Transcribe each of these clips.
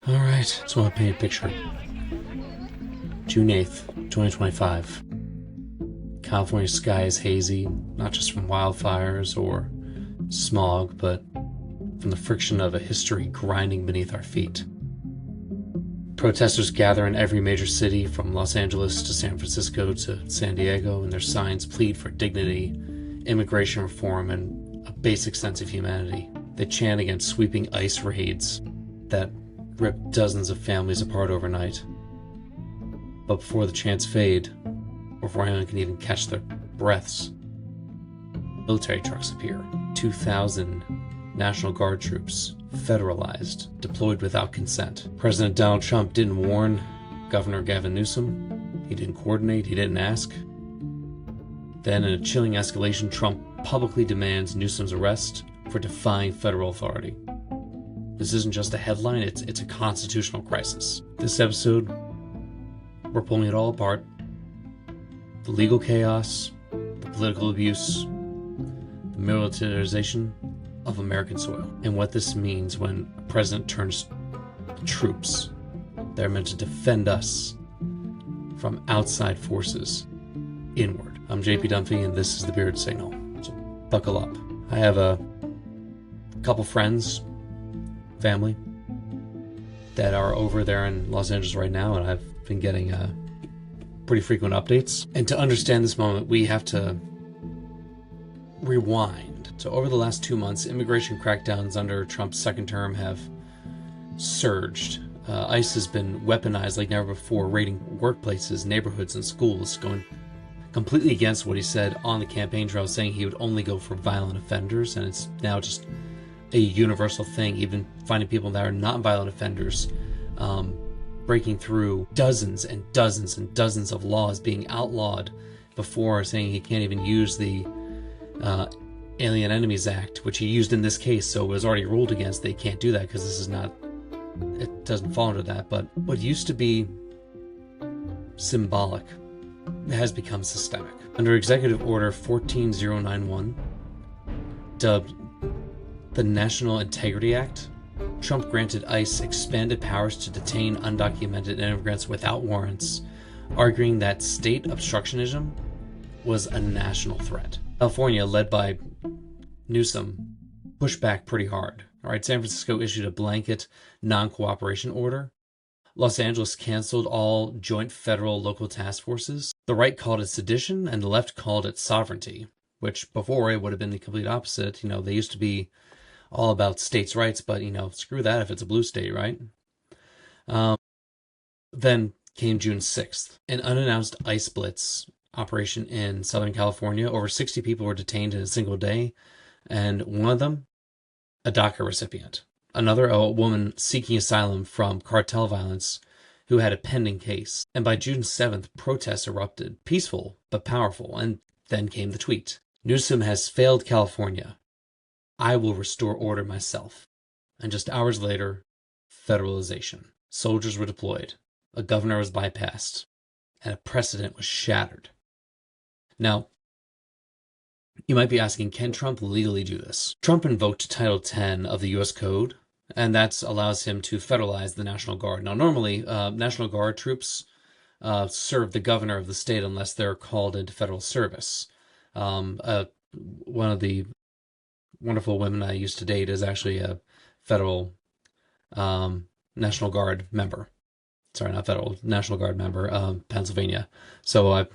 All right, so I want to paint a picture. June 8th, 2025. California sky is hazy, not just from wildfires or smog, but from the friction of a history grinding beneath our feet. Protesters gather in every major city from Los Angeles to San Francisco to San Diego, and their signs plead for dignity, immigration reform, and a basic sense of humanity. They chant against sweeping ICE raids that rip dozens of families apart overnight. But before the chants fade, or before anyone can even catch their breaths, military trucks appear. 2,000 National Guard troops, federalized, deployed without consent. President Donald Trump didn't warn Governor Gavin Newsom. He didn't coordinate. He didn't ask. Then, in a chilling escalation, Trump publicly demands Newsom's arrest for defying federal authority. This isn't just a headline, it's a constitutional crisis. This episode, we're pulling it all apart. The legal chaos, the political abuse, the militarization of American soil, and what this means when a president turns troops that are meant to defend us from outside forces inward. I'm JP Dunphy, and this is the Beard Signal. So buckle up. I have a couple friends, family, that are over there in Los Angeles right now, and I've been getting pretty frequent updates. And to understand this moment, we have to rewind. So over the last 2 months, immigration crackdowns under Trump's second term have surged. ICE has been weaponized like never before, raiding workplaces, neighborhoods, and schools, going completely against what he said on the campaign trail, saying he would only go for violent offenders, and it's now just a universal thing, even finding people that are not violent offenders, breaking through dozens and dozens and dozens of laws, being outlawed before, saying he can't even use the Alien Enemies Act, which he used in this case, so it was already ruled against. They can't do that because this is not, it doesn't fall under that. But what used to be symbolic has become systemic. Under Executive Order 14091, dubbed the National Integrity Act, Trump granted ICE expanded powers to detain undocumented immigrants without warrants, arguing that state obstructionism was a national threat. California, led by Newsom, pushed back pretty hard. All right, San Francisco issued a blanket non-cooperation order. Los Angeles canceled all joint federal local task forces. The right called it sedition, and the left called it sovereignty, which before it would have been the complete opposite. They used to be all about states' rights, but, screw that if it's a blue state, right? Then came June 6th, an unannounced ICE blitz operation in Southern California. Over 60 people were detained in a single day, and one of them, a DACA recipient. Another, a woman seeking asylum from cartel violence who had a pending case. And by June 7th, protests erupted, peaceful but powerful, and then came the tweet. Newsom has failed California. I will restore order myself. And just hours later, federalization. Soldiers were deployed, a governor was bypassed, and a precedent was shattered. Now, you might be asking, can Trump legally do this? Trump invoked Title 10 of the U.S. Code, and that allows him to federalize the National Guard. Now, normally, National Guard troops serve the governor of the state unless they're called into federal service. One of the wonderful women I used to date is actually a federal National Guard member. Sorry, not federal, National Guard member, Pennsylvania. So I've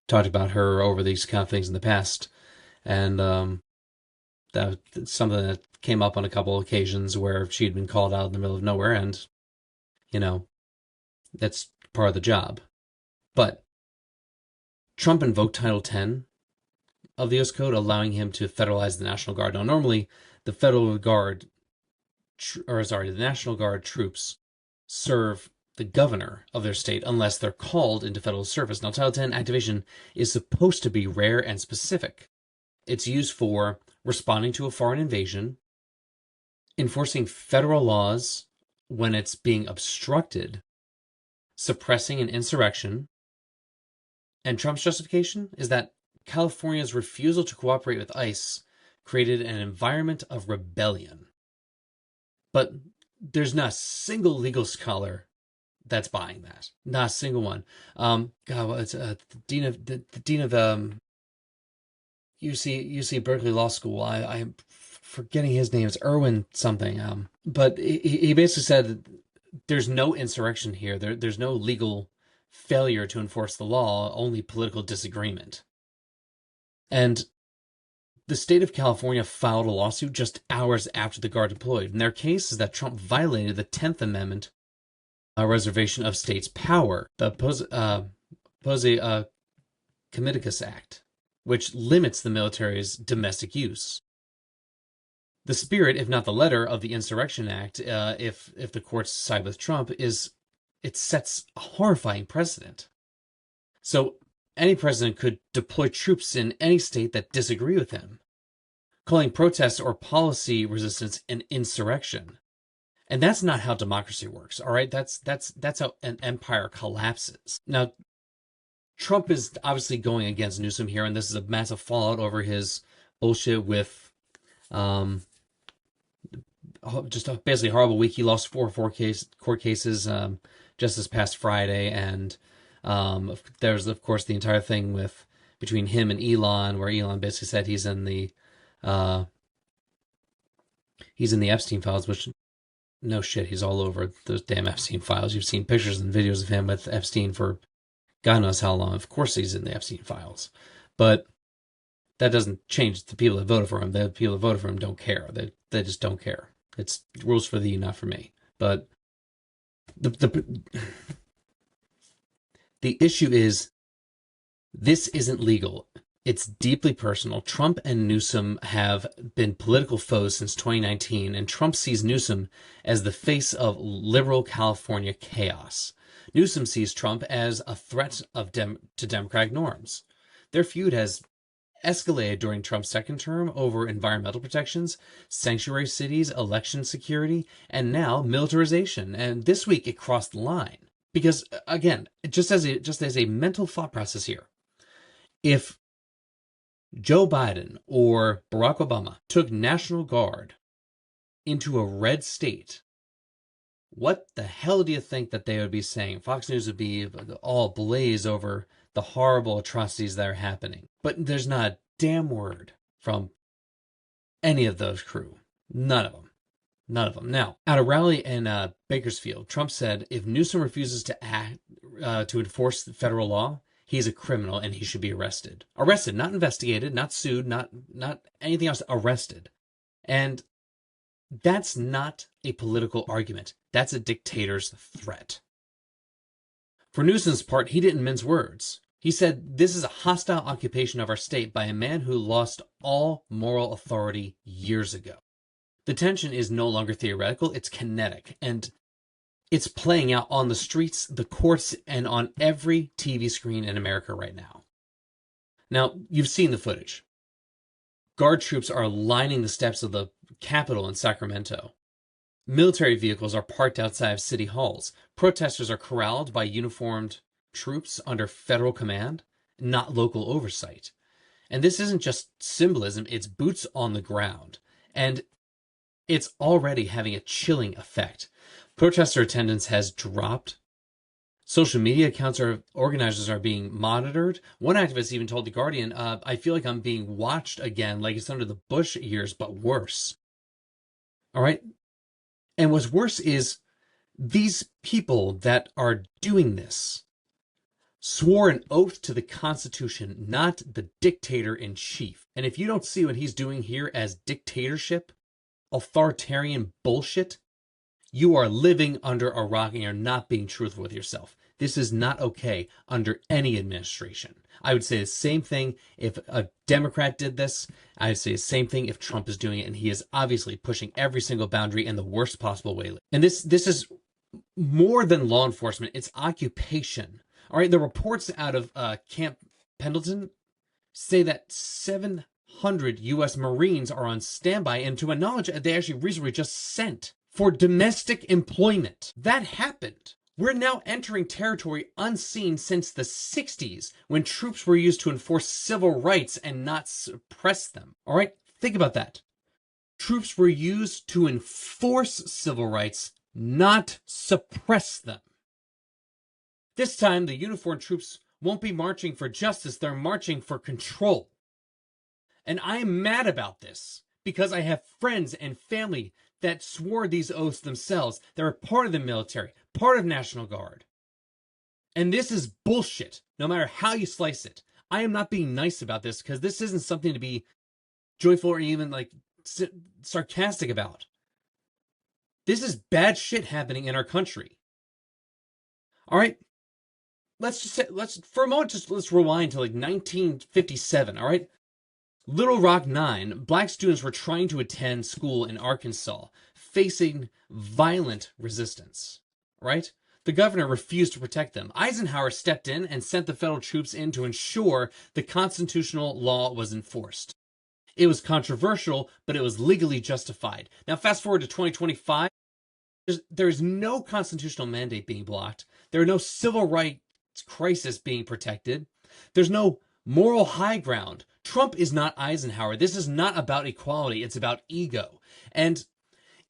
talked about her over these kind of things in the past, and that's something that came up on a couple of occasions where she'd been called out in the middle of nowhere, and, that's part of the job. But Trump invoked Title 10 of the U.S. Code, allowing him to federalize the National Guard. Now, normally, the the National Guard troops serve the governor of their state unless they're called into federal service. Now, Title 10 activation is supposed to be rare and specific. It's used for responding to a foreign invasion, enforcing federal laws when it's being obstructed, suppressing an insurrection, and Trump's justification is that California's refusal to cooperate with ICE created an environment of rebellion. But there's not a single legal scholar that's buying that. Not a single one. God, well, it's the dean of UC Berkeley Law School. I'm forgetting his name. It's Irwin something. But he basically said there's no insurrection here. There's no legal failure to enforce the law, only political disagreement. And the state of California filed a lawsuit just hours after the Guard deployed. And their case is that Trump violated the 10th Amendment reservation of states' power, the Comedicus Act, which limits the military's domestic use. The spirit, if not the letter, of the Insurrection Act, if the courts side with Trump, is it sets a horrifying precedent. So any president could deploy troops in any state that disagree with him, calling protests or policy resistance an insurrection. And that's not how democracy works, all right? That's how an empire collapses. Now, Trump is obviously going against Newsom here, and this is a massive fallout over his bullshit with just basically a horrible week. He lost four court cases just this past Friday, and there's, of course, the entire thing between him and Elon, where Elon basically said he's in the Epstein files, which, no shit, he's all over those damn Epstein files. You've seen pictures and videos of him with Epstein for God knows how long. Of course he's in the Epstein files. But that doesn't change the people that voted for him. The people that voted for him don't care. They just don't care. It's rules for thee, not for me. But the issue is, this isn't legal. It's deeply personal. Trump and Newsom have been political foes since 2019, and Trump sees Newsom as the face of liberal California chaos. Newsom sees Trump as a threat to democratic norms. Their feud has escalated during Trump's second term over environmental protections, sanctuary cities, election security, and now militarization. And this week it crossed the line. Because, again, just as a mental thought process here, if Joe Biden or Barack Obama took National Guard into a red state, what the hell do you think that they would be saying? Fox News would be all ablaze over the horrible atrocities that are happening. But there's not a damn word from any of those crew. None of them. None of them. Now, at a rally in Bakersfield, Trump said if Newsom refuses to enforce the federal law, he's a criminal and he should be arrested. Arrested, not investigated, not sued, not anything else. Arrested. And that's not a political argument. That's a dictator's threat. For Newsom's part, he didn't mince words. He said, this is a hostile occupation of our state by a man who lost all moral authority years ago. The tension is no longer theoretical, it's kinetic, and it's playing out on the streets, the courts, and on every TV screen in America right now. Now, you've seen the footage. Guard troops are lining the steps of the Capitol in Sacramento. Military vehicles are parked outside of city halls. Protesters are corralled by uniformed troops under federal command, not local oversight. And this isn't just symbolism, it's boots on the ground. And it's already having a chilling effect. Protester attendance has dropped. Social media accounts of organizers are being monitored. One activist even told The Guardian, I feel like I'm being watched again, like it's under the Bush years, but worse. All right? And what's worse is these people that are doing this swore an oath to the Constitution, not the dictator-in-chief. And if you don't see what he's doing here as dictatorship, authoritarian bullshit, you are living under a rock and you're not being truthful with yourself. This is not okay under any administration. I would say the same thing if a Democrat did this. I would say the same thing if Trump is doing it, and he is obviously pushing every single boundary in the worst possible way. And this is more than law enforcement. It's occupation. All right, the reports out of Camp Pendleton say that 700 U.S. Marines are on standby, and to my knowledge, they actually recently just sent for domestic employment. That happened. We're now entering territory unseen since the 60s, when troops were used to enforce civil rights and not suppress them. All right, think about that. Troops were used to enforce civil rights, not suppress them. This time, the uniformed troops won't be marching for justice, they're marching for control. And I am mad about this because I have friends and family that swore these oaths themselves. They were part of the military, part of National Guard. And this is bullshit, no matter how you slice it. I am not being nice about this because this isn't something to be joyful or even like sarcastic about. This is bad shit happening in our country. All right, let's for a moment let's rewind to like 1957. All right, Little Rock 9, black students were trying to attend school in Arkansas, facing violent resistance. Right? The governor refused to protect them. Eisenhower stepped in and sent the federal troops in to ensure the constitutional law was enforced. It was controversial, but it was legally justified. Now, fast forward to 2025. There is no constitutional mandate being blocked. There are no civil rights crisis being protected. There's no moral high ground. Trump is not Eisenhower. This is not about equality. It's about ego. And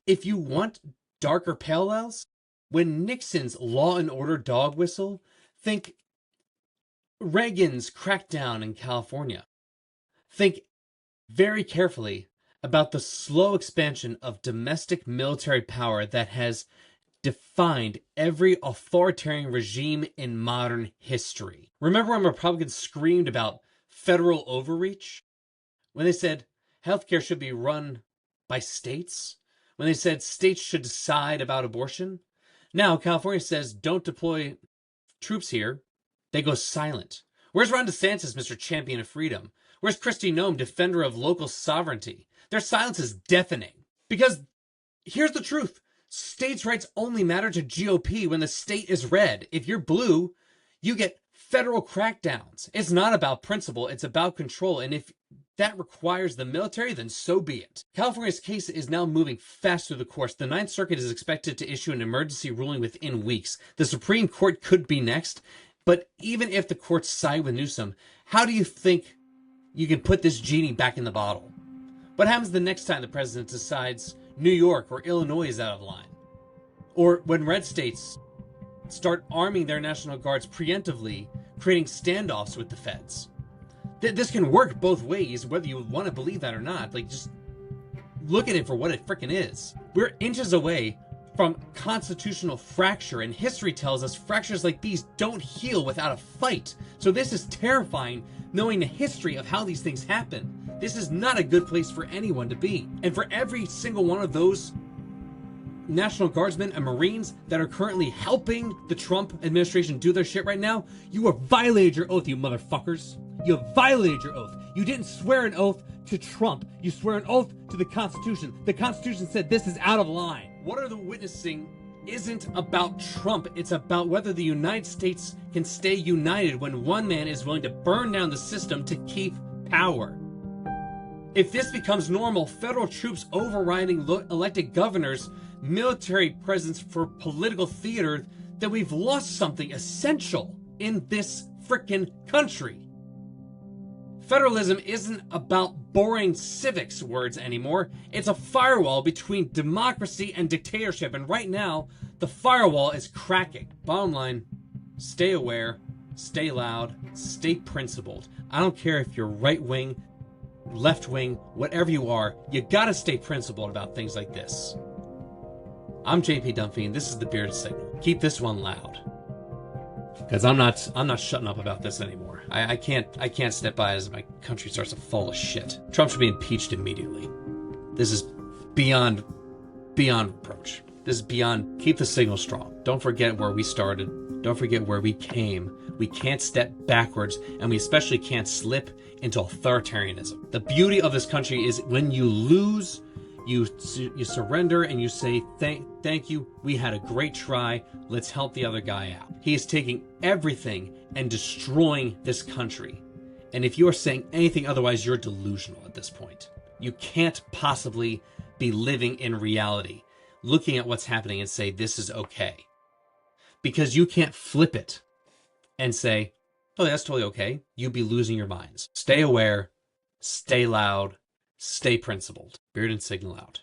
if you want darker parallels, when Nixon's law and order dog whistle, think Reagan's crackdown in California. Think very carefully about the slow expansion of domestic military power that has defined every authoritarian regime in modern history. Remember when Republicans screamed about federal overreach? When they said healthcare should be run by states? When they said states should decide about abortion? Now California says don't deploy troops here. They go silent. Where's Ron DeSantis, Mr. Champion of Freedom? Where's Kristi Noem, defender of local sovereignty? Their silence is deafening. Because here's the truth. States' rights only matter to GOP when the state is red. If you're blue, you get federal crackdowns. It's not about principle, it's about control. And if that requires the military, then so be it. California's case is now moving fast through the courts. The Ninth Circuit is expected to issue an emergency ruling within weeks. The Supreme Court could be next. But even if the courts side with Newsom, how do you think you can put this genie back in the bottle? What happens the next time the president decides New York or Illinois is out of line? Or when red states start arming their National Guards preemptively, creating standoffs with the feds? This can work both ways, whether you want to believe that or not. Like, just look at it for what it frickin' is. We're inches away from constitutional fracture, and history tells us fractures like these don't heal without a fight. So this is terrifying, knowing the history of how these things happen. This is not a good place for anyone to be. And for every single one of those National Guardsmen and Marines that are currently helping the Trump administration do their shit right now, you have violated your oath, you motherfuckers. You have violated your oath. You didn't swear an oath to Trump. You swear an oath to the Constitution. The Constitution said this is out of line. What are the witnessing isn't about Trump. It's about whether the United States can stay united when one man is willing to burn down the system to keep power. If this becomes normal, federal troops overriding elected governors, military presence for political theater, then we've lost something essential in this frickin' country. Federalism isn't about boring civics words anymore. It's a firewall between democracy and dictatorship, and right now, the firewall is cracking. Bottom line, stay aware, stay loud, stay principled. I don't care if you're right-wing, left-wing, whatever you are, you gotta stay principled about things like this. I'm JP Dunphy, and this is the Bearded Signal. Keep this one loud, because I'm not shutting up about this anymore. I can't step by as my country starts to fall to shit. Trump should be impeached immediately. This is beyond reproach. This is beyond. Keep the signal strong. Don't forget where we started. Don't forget where we came. We can't step backwards, and we especially can't slip into authoritarianism. The beauty of this country is when you lose, you surrender and you say, thank you, we had a great try, let's help the other guy out. He is taking everything and destroying this country. And if you are saying anything otherwise, you're delusional at this point. You can't possibly be living in reality, looking at what's happening and say, this is okay. Because you can't flip it and say, oh, that's totally okay. You'd be losing your minds. Stay aware, stay loud, stay principled. Beard and Signal out.